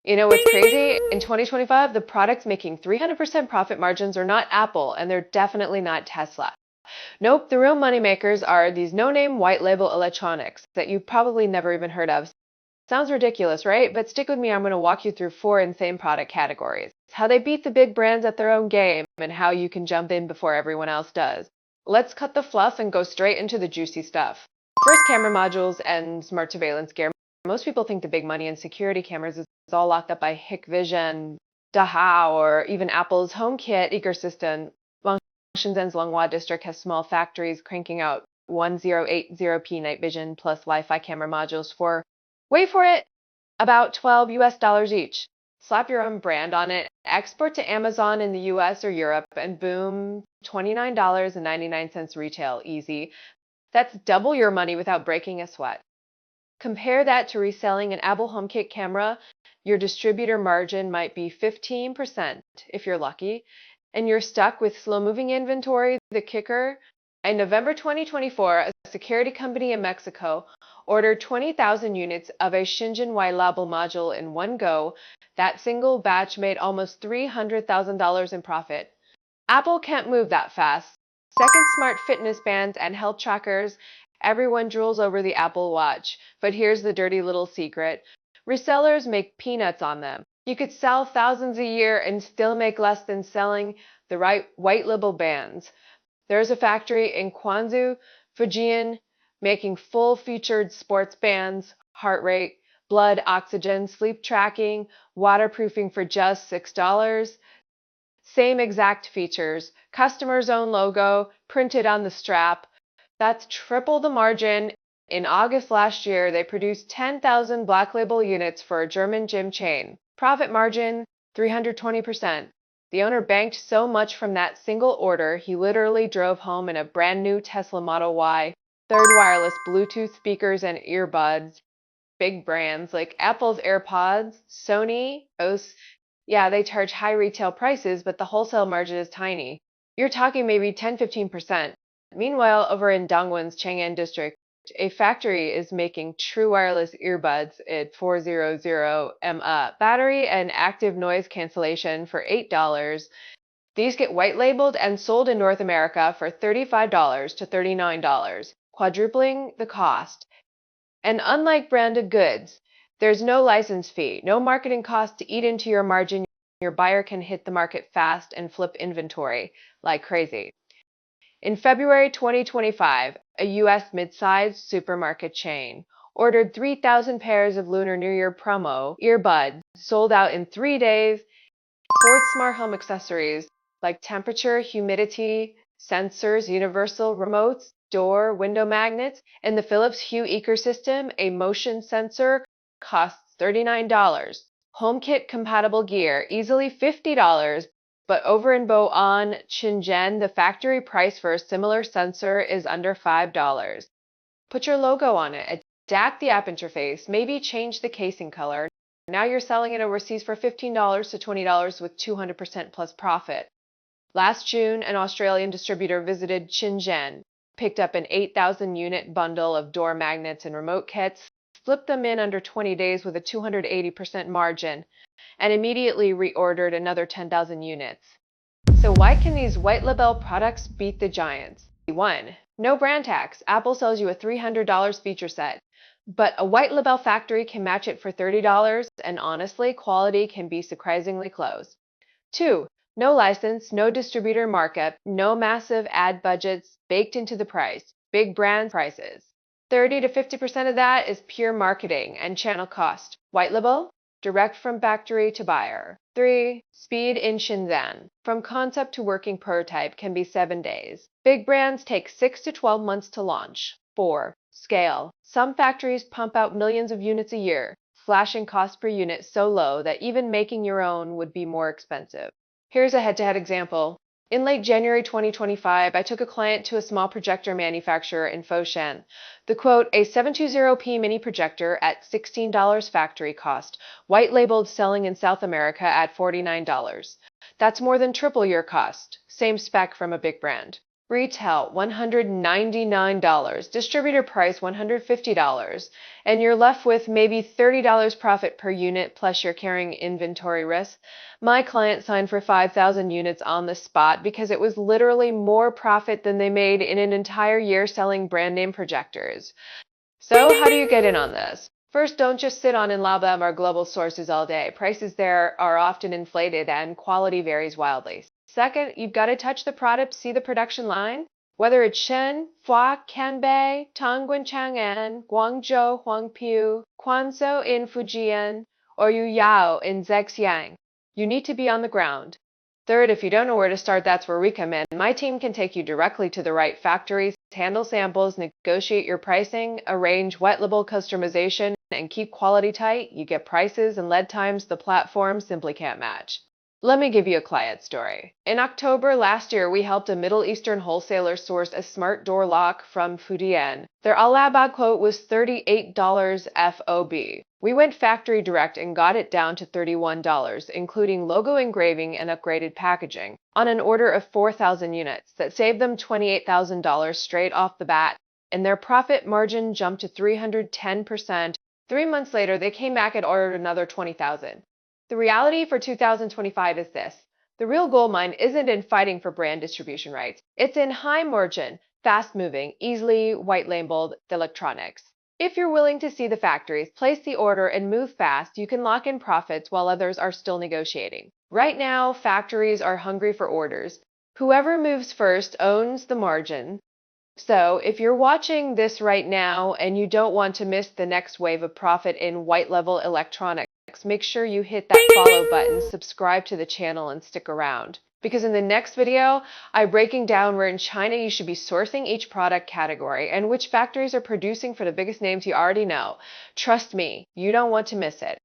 You know what's crazy? In 2025, the products making 300% profit margins are not Apple, and they're definitely not Tesla. Nope, the real moneymakers are these no-name white label electronics that you've probably never even heard of. Sounds ridiculous, right? But stick with me, I'm going to walk you through 4 insane product categories, how they beat the big brands at their own game, and how you can jump in before everyone else does. Let's cut the fluff and go straight into the juicy stuff. First, camera modules and smart surveillance gear. Most people think the big money in security cameras is all locked up by Hikvision, Dahao, or even Apple's HomeKit ecosystem. While Shenzhen's Longhua district has small factories cranking out 1080p night vision plus Wi-Fi camera modules for, wait for it, about $12 each. Slap your own brand on it, export to Amazon in the US or Europe, and boom, $29.99 retail, easy. That's double your money without breaking a sweat. Compare that to reselling an Apple HomeKit camera. Your distributor margin might be 15% if you're lucky, and you're stuck with slow-moving inventory. The kicker, in November 2024, a security company in Mexico ordered 20,000 units of a Shenzhen White-Label module in one go. That single batch made almost $300,000 in profit. Apple can't move that fast. Second, smart fitness bands and health trackers. Everyone drools over the Apple Watch, but here's the dirty little secret. Resellers make peanuts on them. You could sell thousands a year and still make less than selling the right white label bands. There's a factory in Guangzhou, Fujian, making full-featured sports bands, heart rate, blood oxygen, sleep tracking, waterproofing for just $6. Same exact features, customer's own logo, printed on the strap. That's triple the margin. In August last year, they produced 10,000 Black Label units for a German gym chain. Profit margin, 320%. The owner banked so much from that single order, he literally drove home in a brand new Tesla Model Y. Third, wireless Bluetooth speakers and earbuds. Big brands like Apple's AirPods, Sony, Bose. Yeah, they charge high retail prices, but the wholesale margin is tiny. You're talking maybe 10–15%. Meanwhile, over in Dongwon's Chang'an district, a factory is making true wireless earbuds at 400 mAh battery and active noise cancellation for $8. These get white labeled and sold in North America for $35 to $39, quadrupling the cost. And unlike branded goods, there's no license fee, no marketing cost to eat into your margin. Your buyer can hit the market fast and flip inventory like crazy. In February 2025, a US mid-sized supermarket chain ordered 3,000 pairs of Lunar New Year promo earbuds, sold out in 3 days. Fourth, smart home accessories like temperature, humidity, sensors, universal remotes, door, window magnets, and the Philips Hue ecosystem, a motion sensor, costs $39. HomeKit compatible gear, easily $50, but over in Bo'an, Shenzhen, the factory price for a similar sensor is under $5. Put your logo on it, adapt the app interface, maybe change the casing color. Now you're selling it overseas for $15 to $20 with 200% plus profit. Last June, an Australian distributor visited Shenzhen, picked up an 8,000 unit bundle of door magnets and remote kits, flipped them in under 20 days with a 280% margin, and immediately reordered another 10,000 units. So why can these white label products beat the giants? 1. No brand tax. Apple sells you a $300 feature set, but a white label factory can match it for $30, and honestly, quality can be surprisingly close. 2. No license, no distributor markup, no massive ad budgets baked into the price, big brand prices. 30 to 50% of that is pure marketing and channel cost. White label, direct from factory to buyer. 3. Speed in Shenzhen. From concept to working prototype can be 7 days. Big brands take 6 to 12 months to launch. 4. Scale. Some factories pump out millions of units a year, slashing cost per unit so low that even making your own would be more expensive. Here's a head-to-head example. In late January 2025, I took a client to a small projector manufacturer in Foshan. The quote, a 720p mini projector at $16 factory cost, white labeled selling in South America at $49. That's more than triple your cost. Same spec from a big brand. Retail $199, distributor price $150, and you're left with maybe $30 profit per unit plus you're carrying inventory risk. My client signed for 5,000 units on the spot because it was literally more profit than they made in an entire year selling brand name projectors. So how do you get in on this? First, don't just sit on Inlabam or global sources all day. Prices there are often inflated and quality varies wildly. Second, you've got to touch the product, see the production line. Whether it's Shen, Hua, Canbei, Tongguan Chang'an, Guangzhou, Huangpu, Quanzhou in Fujian, or Yuyao in Zhejiang, you need to be on the ground. Third, if you don't know where to start, that's where we come in. My team can take you directly to the right factories, handle samples, negotiate your pricing, arrange white-label customization, and keep quality tight. You get prices and lead times the platform simply can't match. Let me give you a client story. In October last year, we helped a Middle Eastern wholesaler source a smart door lock from Fujian. Their Alibaba quote was $38 FOB. We went factory direct and got it down to $31, including logo engraving and upgraded packaging, on an order of 4,000 units. That saved them $28,000 straight off the bat, and their profit margin jumped to 310%. 3 months later, they came back and ordered another 20,000. The reality for 2025 is this. The real gold mine isn't in fighting for brand distribution rights. It's in high margin, fast moving, easily white labeled electronics. If you're willing to see the factories, place the order, and move fast, you can lock in profits while others are still negotiating. Right now, factories are hungry for orders. Whoever moves first owns the margin. So if you're watching this right now and you don't want to miss the next wave of profit in white label electronics, make sure you hit that follow button, subscribe to the channel, and stick around. Because in the next video, I'm breaking down where in China you should be sourcing each product category and which factories are producing for the biggest names you already know. Trust me, you don't want to miss it.